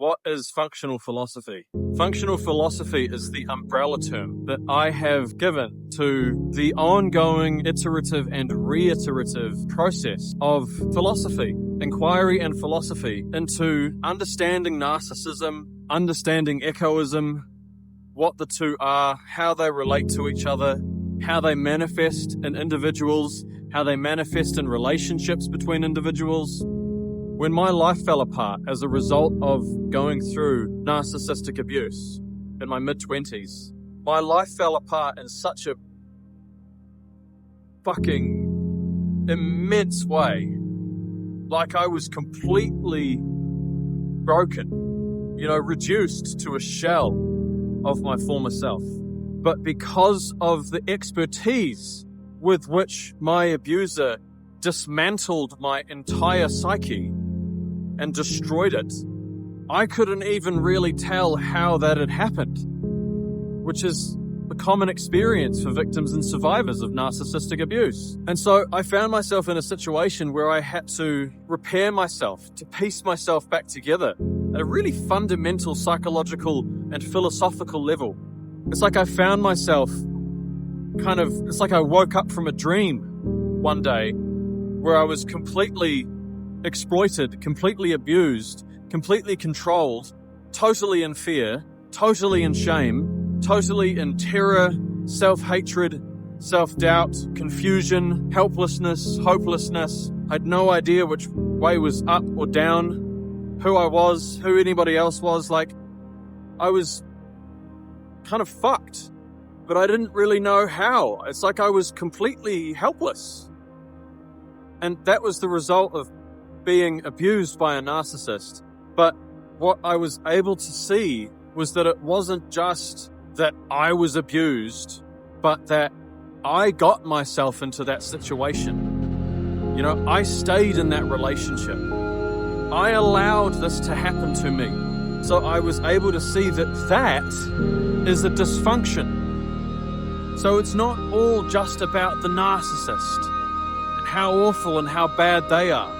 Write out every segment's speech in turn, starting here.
What is functional philosophy? Functional philosophy is the umbrella term that I have given to the ongoing iterative and reiterative process of philosophy, inquiry and philosophy into understanding narcissism, understanding egoism, what the two are, how they relate to each other, how they manifest in individuals, how they manifest in relationships between individuals. When my life fell apart as a result of going through narcissistic abuse in my mid-20s, my life fell apart in such a fucking immense way. Like I was completely broken, reduced to a shell of my former self. But because of the expertise with which my abuser dismantled my entire psyche and destroyed it, I couldn't even really tell how that had happened, which is a common experience for victims and survivors of narcissistic abuse. And so I found myself in a situation where I had to repair myself, to piece myself back together at a really fundamental psychological and philosophical level. It's like I found myself it's like I woke up from a dream one day where I was completely exploited, completely abused, completely controlled, totally in fear, totally in shame, totally in terror, self-hatred, self-doubt, confusion, helplessness, hopelessness. I had no idea which way was up or down, who I was, who anybody else was. Like, I was kind of fucked, but I didn't really know how. It's like I was completely helpless. And that was the result of being abused by a narcissist. But what I was able to see was that it wasn't just that I was abused, but that I got myself into that situation. I stayed in that relationship. I allowed this to happen to me. So I was able to see that is a dysfunction. So it's not all just about the narcissist and how awful and how bad they are.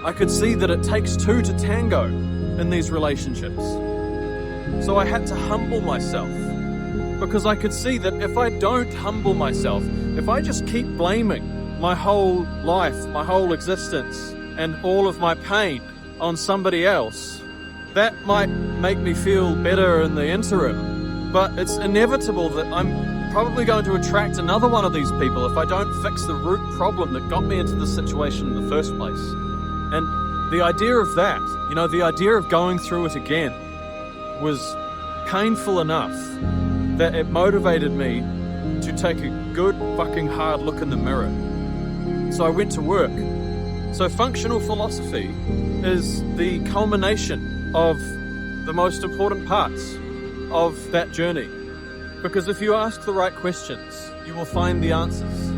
I could see that it takes two to tango in these relationships. So I had to humble myself, because I could see that if I don't humble myself, if I just keep blaming my whole life, my whole existence, and all of my pain on somebody else, that might make me feel better in the interim. But it's inevitable that I'm probably going to attract another one of these people if I don't fix the root problem that got me into this situation in the first place. And the idea of that, the idea of going through it again was painful enough that it motivated me to take a good fucking hard look in the mirror. So I went to work. So functional philosophy is the culmination of the most important parts of that journey. Because if you ask the right questions, you will find the answers.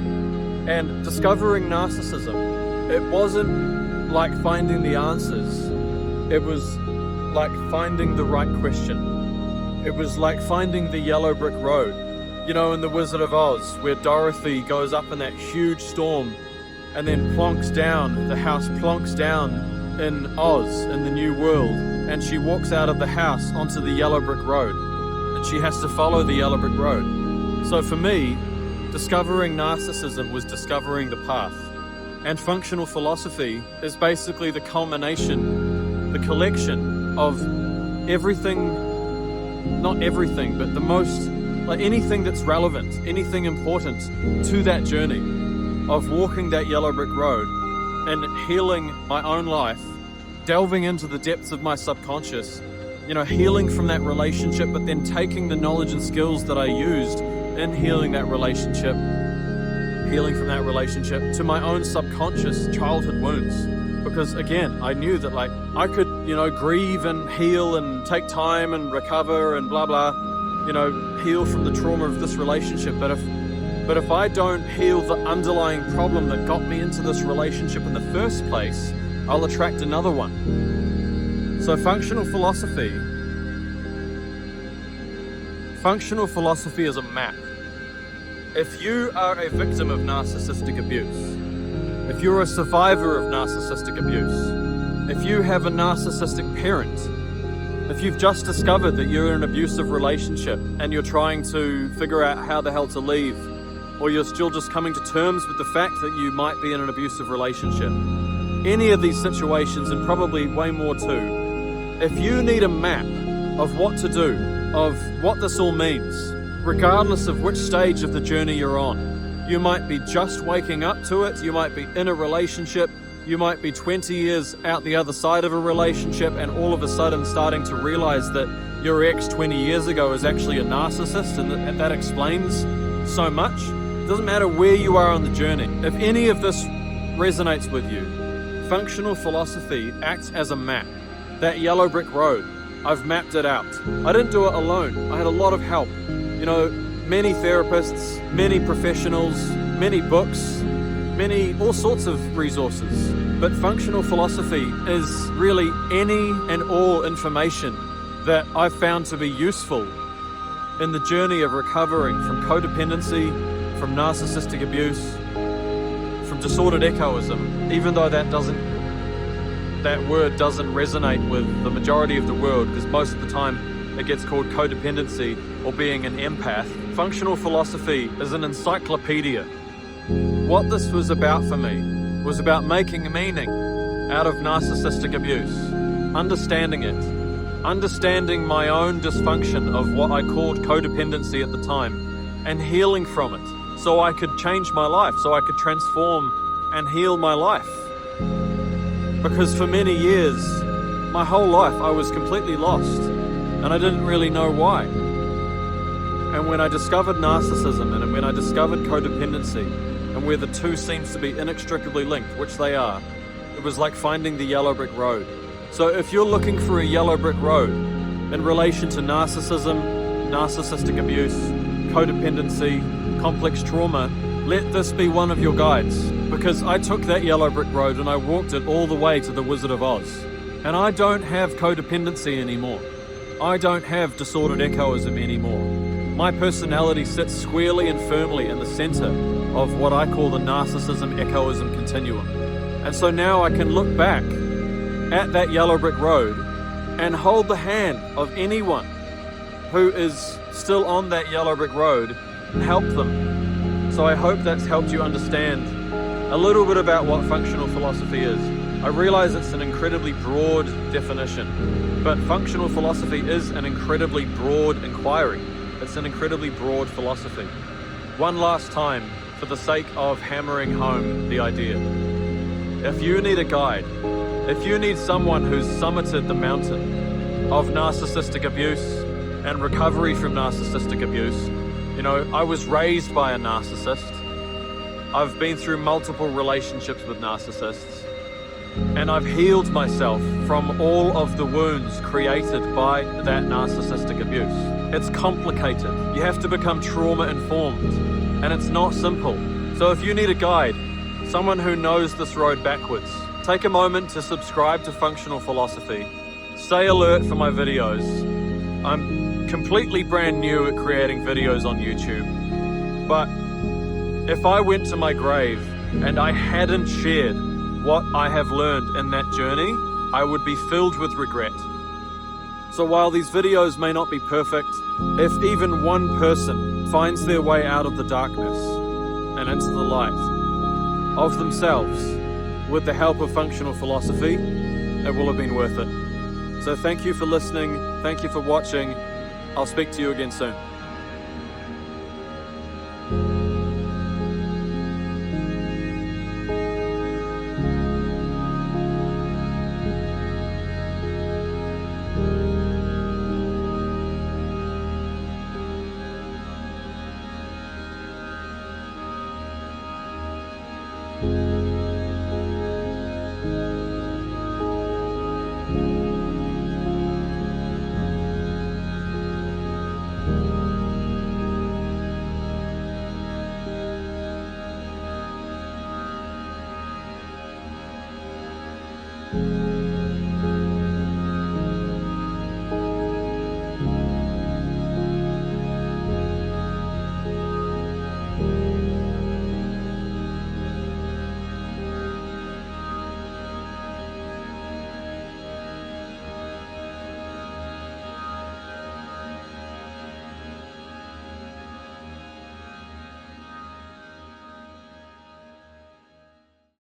And discovering narcissism, it wasn't like finding the answers. It was like finding the right question. It was like finding the yellow brick road. In The Wizard of Oz, where Dorothy goes up in that huge storm and then plonks down, the house plonks down in Oz, in the new world, and she walks out of the house onto the yellow brick road, and she has to follow the yellow brick road. So for me, discovering narcissism was discovering the path. And functional philosophy is basically the culmination, the collection of everything, not everything, but the most, like anything that's relevant, anything important to that journey of walking that yellow brick road and healing my own life, delving into the depths of my subconscious, healing from that relationship, but then taking the knowledge and skills that I used in healing from that relationship to my own subconscious childhood wounds. Because again, I knew that I could, grieve and heal and take time and recover and blah, blah, heal from the trauma of this relationship. But if I don't heal the underlying problem that got me into this relationship in the first place, I'll attract another one. So functional philosophy is a map. If you are a victim of narcissistic abuse, if you're a survivor of narcissistic abuse, if you have a narcissistic parent, If you've just discovered that you're in an abusive relationship and you're trying to figure out how the hell to leave, or you're still just coming to terms with the fact that you might be in an abusive relationship, any of these situations, and probably way more too, if you need a map of what to do, of what this all means, regardless of which stage of the journey you're on, you might be just waking up to it, you might be in a relationship, you might be 20 years out the other side of a relationship and all of a sudden starting to realize that your ex 20 years ago is actually a narcissist, and that explains so much. It doesn't matter where you are on the journey. If any of this resonates with you, functional philosophy acts as a map. That yellow brick road, I've mapped it out. I didn't do it alone. I had a lot of help. Many therapists, many professionals, many books, all sorts of resources. But functional philosophy is really any and all information that I've found to be useful in the journey of recovering from codependency, from narcissistic abuse, from disordered egoism, even though that word doesn't resonate with the majority of the world, because most of the time it gets called codependency or being an empath. Functional philosophy is an encyclopedia. What this was about for me was about making meaning out of narcissistic abuse, understanding it, understanding my own dysfunction of what I called codependency at the time, and healing from it so I could change my life, so I could transform and heal my life. Because for many years, my whole life, I was completely lost and I didn't really know why. And when I discovered narcissism and when I discovered codependency, and where the two seems to be inextricably linked, which they are, it was like finding the yellow brick road. So if you're looking for a yellow brick road in relation to narcissism, narcissistic abuse, codependency, complex trauma, let this be one of your guides. Because I took that yellow brick road and I walked it all the way to the Wizard of Oz. And I don't have codependency anymore. I don't have disordered egoism anymore. My personality sits squarely and firmly in the center of what I call the narcissism-egoism continuum. And so now I can look back at that yellow brick road and hold the hand of anyone who is still on that yellow brick road and help them. So I hope that's helped you understand a little bit about what functional philosophy is. I realize it's an incredibly broad definition, but functional philosophy is an incredibly broad inquiry. It's an incredibly broad philosophy. One last time, for the sake of hammering home the idea. If you need a guide, if you need someone who's summited the mountain of narcissistic abuse and recovery from narcissistic abuse, I was raised by a narcissist. I've been through multiple relationships with narcissists, and I've healed myself from all of the wounds created by that narcissistic abuse. It's complicated. You have to become trauma-informed, and it's not simple. So if you need a guide, someone who knows this road backwards, take a moment to subscribe to Functional Philosophy. Stay alert for my videos. I'm completely brand new at creating videos on YouTube, but if I went to my grave and I hadn't shared what I have learned in that journey, I would be filled with regret. So while these videos may not be perfect, if even one person finds their way out of the darkness and into the light of themselves with the help of functional philosophy, it will have been worth it. So thank you for listening. Thank you for watching. I'll speak to you again soon.